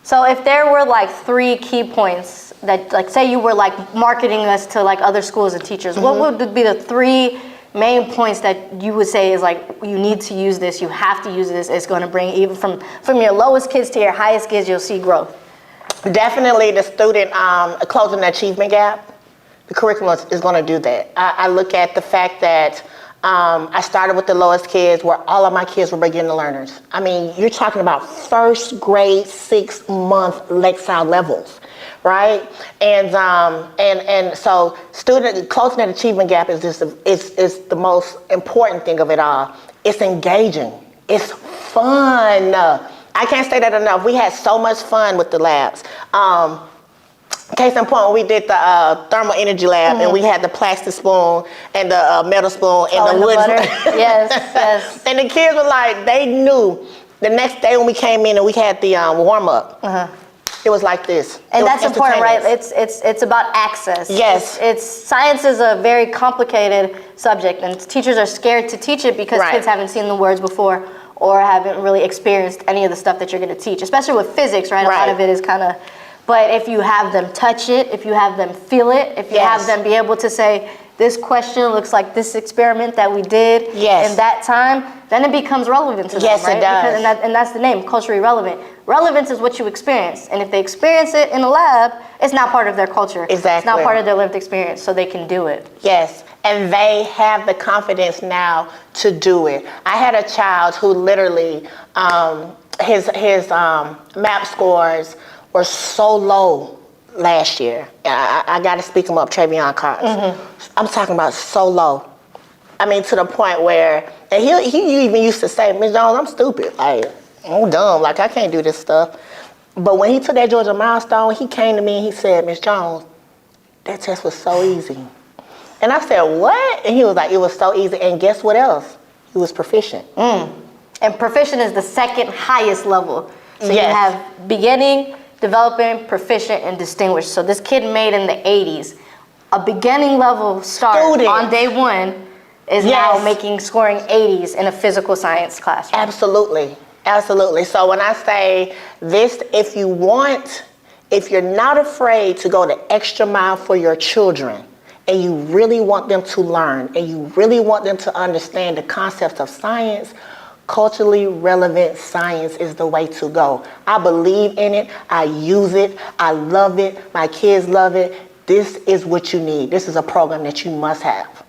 So if there were like 3 key points that, like, say you were like marketing us to like other schools and teachers, what would be the 3 main points that you would say is like, you need to use this, you have to use this, it's going to bring, even from your lowest kids to your highest kids, you'll see growth? Definitely the student closing the achievement gap. The curriculum is going to do that. I look at the fact that I started with the lowest kids, where all of my kids were beginner learners. I mean, you're talking about first grade, 6-month Lakeside levels, right? And so student closing that achievement gap is just is the most important thing of it all. It's engaging. It's fun. I can't say that enough. We had so much fun with the labs. Case in point, we did the thermal energy lab, and we had the plastic spoon and the metal spoon and the wood. Yes, yes. And the kids were like, they knew the next day when we came in and we had the warm up. It was like this. And that's important, right? It's about access. Yes. It's science is a very complicated subject, and teachers are scared to teach it because kids haven't seen the words before or haven't really experienced any of the stuff that you're going to teach, especially with physics, right? A lot of it is kind of. But if you have them touch it, if you have them feel it, if you have them be able to say, this question looks like this experiment that we did in that time, then it becomes relevant to them, right? It does. Because, and that's the name, culturally relevant. Relevance is what you experience. And if they experience it in a lab, it's not part of their culture. Exactly. It's not part of their lived experience, so they can do it. Yes, and they have the confidence now to do it. I had a child who literally, his MAP scores were so low last year. I got to speak him up, Travion Cox. I'm talking about so low. I mean, to the point where, and he even used to say, Ms. Jones, I'm stupid. Like, I'm dumb. Like, I can't do this stuff. But when he took that Georgia Milestone, he came to me and he said, Ms. Jones, that test was so easy. And I said, what? And he was like, it was so easy. And guess what else? He was proficient. And proficient is the second highest level. So you have beginning, developing, proficient, and distinguished. So this kid made in the 80s. A beginning level start on day 1 is now scoring 80s in a physical science classroom. Absolutely, absolutely. So when I say this, if you're not afraid to go the extra mile for your children, and you really want them to learn, and you really want them to understand the concepts of science, culturally relevant science is the way to go. I believe in it. I use it. I love it. My kids love it. This is what you need. This is a program that you must have.